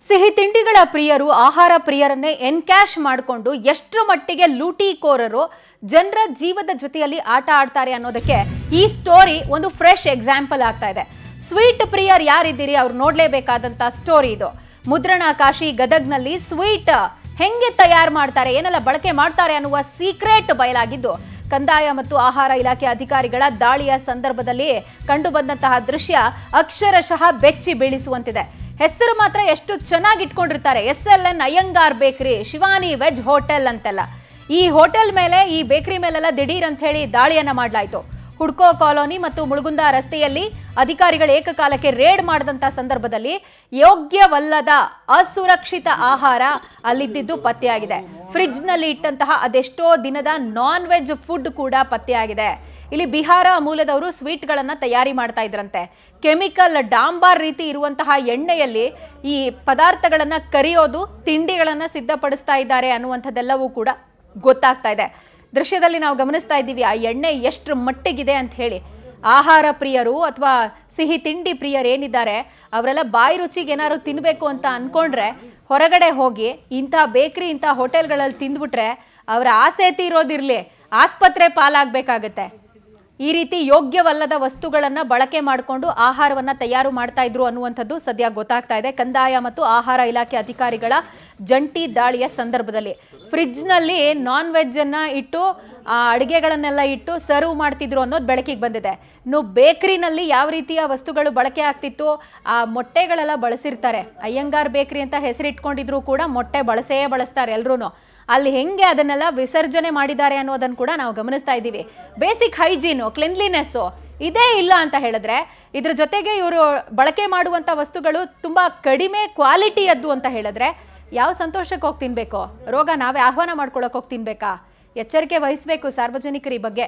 ಸಿಹಿ ತಿಂಡಿಗಳ ಪ್ರಿಯರು ಆಹಾರ ಪ್ರಿಯರನ್ನೇ ಎನ್ಕ್ಯಾಶ್ ಮಾಡಿಕೊಂಡು ಎಷ್ಟರ ಮಟ್ಟಿಗೆ ಲೂಟಿಕೋರರು ಜನರ ಜೀವದ ಜೊತೆಯಲ್ಲಿ ಆಟ ಆಡ್ತಾರೆ ಅನ್ನೋದಕ್ಕೆ ಈ ಸ್ಟೋರಿ ಒಂದು ಫ್ರೆಶ್ ಎಕ್ಸಾಂಪಲ್ ಆಗ್ತಾ ಇದೆ. ಸ್ವೀಟ್ ಪ್ರಿಯರ್ ಯಾರಿದ್ದೀರಿ ಅವ್ರು ನೋಡ್ಲೇಬೇಕಾದಂತ ಸ್ಟೋರಿ ಇದು. ಮುದ್ರಣ ಕಾಶಿ ಗದಗ್ನಲ್ಲಿ ಸ್ವೀಟ್ ಹೆಂಗೆ ತಯಾರು ಮಾಡ್ತಾರೆ, ಏನೆಲ್ಲ ಬಳಕೆ ಮಾಡ್ತಾರೆ ಅನ್ನುವ ಸೀಕ್ರೆಟ್ ಬಯಲಾಗಿದ್ದು ಕಂದಾಯ ಮತ್ತು ಆಹಾರ ಇಲಾಖೆ ಅಧಿಕಾರಿಗಳ ದಾಳಿಯ ಸಂದರ್ಭದಲ್ಲಿ ಕಂಡು ಬಂದಂತಹ ದೃಶ್ಯ ಅಕ್ಷರಶಃ ಬೆಚ್ಚಿ ಬೀಳಿಸುವಂತಿದೆ. ಹೆಸರು ಮಾತ್ರ ಎಷ್ಟು ಚೆನ್ನಾಗಿ ಇಟ್ಕೊಂಡಿರ್ತಾರೆ, SLN Iyengar bakery, Shivani veg hotel ಅಂತೆಲ್ಲ. ಈ ಹೋಟೆಲ್ ಮೇಲೆ, ಈ ಬೇಕರಿ ಮೇಲೆಲ್ಲ ದಿಢೀರ್ ಅಂತ ಹೇಳಿ ದಾಳಿಯನ್ನ ಮಾಡಲಾಯಿತು. ಹುಡ್ಕೋ ಕಾಲೋನಿ ಮತ್ತು ಮುಳುಗುಂದ ರಸ್ತೆಯಲ್ಲಿ ಅಧಿಕಾರಿಗಳು ಏಕಕಾಲಕ್ಕೆ ರೇಡ್ ಮಾಡಿದಂತ ಸಂದರ್ಭದಲ್ಲಿ ಯೋಗ್ಯವಲ್ಲದ ಅಸುರಕ್ಷಿತ ಆಹಾರ ಅಲ್ಲಿದ್ದು ಪತ್ತೆಯಾಗಿದೆ. ಫ್ರಿಡ್ಜ್ ನಲ್ಲಿ ಇಟ್ಟಂತಹ ಅದೆಷ್ಟೋ ದಿನದ ನಾನ್ ವೆಜ್ ಫುಡ್ ಕೂಡ ಪತ್ತೆಯಾಗಿದೆ. ಇಲ್ಲಿ ಬಿಹಾರ ಮೂಲದವರು ಸ್ವೀಟ್ ಗಳನ್ನ ತಯಾರಿ ಮಾಡ್ತಾ ಇದ್ರಂತೆ. ಕೆಮಿಕಲ್ ಡಾಂಬಾರ್ ರೀತಿ ಇರುವಂತಹ ಎಣ್ಣೆಯಲ್ಲಿ ಈ ಪದಾರ್ಥಗಳನ್ನ ಕರಿಯೋದು, ತಿಂಡಿಗಳನ್ನ ಸಿದ್ಧಪಡಿಸ್ತಾ ಇದ್ದಾರೆ ಅನ್ನುವಂಥದ್ದೆಲ್ಲವೂ ಕೂಡ ಗೊತ್ತಾಗ್ತಾ ಇದೆ. ದೃಶ್ಯದಲ್ಲಿ ನಾವು ಗಮನಿಸ್ತಾ ಇದ್ದೀವಿ ಆ ಎಣ್ಣೆ ಎಷ್ಟು ಮಟ್ಟಿಗಿದೆ ಅಂತ ಹೇಳಿ. ಆಹಾರ ಪ್ರಿಯರು ಅಥವಾ ಸಿಹಿ ತಿಂಡಿ ಪ್ರಿಯರು ಏನಿದ್ದಾರೆ ಅವರೆಲ್ಲ ಬಾಯಿ ರುಚಿಗೆ ಏನಾದ್ರು ತಿನ್ಬೇಕು ಅಂತ ಅನ್ಕೊಂಡ್ರೆ ಹೊರಗಡೆ ಹೋಗಿ ಇಂಥ ಬೇಕರಿ, ಇಂಥ ಹೋಟೆಲ್ಗಳಲ್ಲಿ ತಿಂದ್ಬಿಟ್ರೆ ಅವರ ಆಸೆ ತೀರೋದಿರ್ಲಿ, ಆಸ್ಪತ್ರೆ ಪಾಲಾಗಬೇಕಾಗತ್ತೆ. ಈ ರೀತಿ ಯೋಗ್ಯವಲ್ಲದ ವಸ್ತುಗಳನ್ನ ಬಳಕೆ ಮಾಡಿಕೊಂಡು ಆಹಾರವನ್ನ ತಯಾರು ಮಾಡ್ತಾ ಇದ್ರು ಅನ್ನುವಂಥದ್ದು ಸದ್ಯ ಗೊತ್ತಾಗ್ತಾ ಇದೆ. ಕಂದಾಯ ಮತ್ತು ಆಹಾರ ಇಲಾಖೆ ಅಧಿಕಾರಿಗಳ ಜಂಟಿ ದಾಳಿಯ ಸಂದರ್ಭದಲ್ಲಿ ಫ್ರಿಡ್ಜ್ ನಲ್ಲಿ ನಾನ್ ವೆಜ್ ಅನ್ನ ಇಟ್ಟು ಅಡುಗೆಗಳನ್ನೆಲ್ಲ ಇಟ್ಟು ಸರ್ವ್ ಮಾಡ್ತಿದ್ರು ಅನ್ನೋದು ಬೆಳಕಿಗೆ ಬಂದಿದೆ. ಇನ್ನು ಬೇಕರಿನಲ್ಲಿ ಯಾವ ರೀತಿಯ ವಸ್ತುಗಳು ಬಳಕೆ ಆಗ್ತಿತ್ತು, ಆ ಮೊಟ್ಟೆಗಳೆಲ್ಲ ಬಳಸಿರ್ತಾರೆ. ಅಯ್ಯಂಗಾರ್ ಬೇಕರಿ ಅಂತ ಹೆಸರಿಟ್ಕೊಂಡಿದ್ರು ಕೂಡ ಮೊಟ್ಟೆ ಬಳಸ್ತಾರೆ ಎಲ್ರೂ. ಅಲ್ಲಿ ಹೆಂಗೆ ಅದನ್ನೆಲ್ಲ ವಿಸರ್ಜನೆ ಮಾಡಿದ್ದಾರೆ ಅನ್ನೋದನ್ನು ಕೂಡ ನಾವು ಗಮನಿಸ್ತಾ ಇದ್ದೀವಿ. ಬೇಸಿಕ್ ಹೈಜೀನು, ಕ್ಲಿನ್ಲಿನೆಸ್ಸು ಇದೇ ಇಲ್ಲ ಅಂತ ಹೇಳಿದ್ರೆ, ಇದ್ರ ಜೊತೆಗೆ ಇವರು ಬಳಕೆ ಮಾಡುವಂಥ ವಸ್ತುಗಳು ತುಂಬ ಕಡಿಮೆ ಕ್ವಾಲಿಟಿಯದ್ದು ಅಂತ ಹೇಳಿದ್ರೆ ಯಾವ ಸಂತೋಷಕ್ಕೆ ಹೋಗಿ ತಿನ್ಬೇಕು? ರೋಗ ನಾವೇ ಆಹ್ವಾನ ಮಾಡ್ಕೊಳ್ಳೋಕೆ ಹೋಗಿ ತಿನ್ಬೇಕಾ? ಎಚ್ಚರಿಕೆ ವಹಿಸಬೇಕು ಸಾರ್ವಜನಿಕರ ಈ ಬಗ್ಗೆ.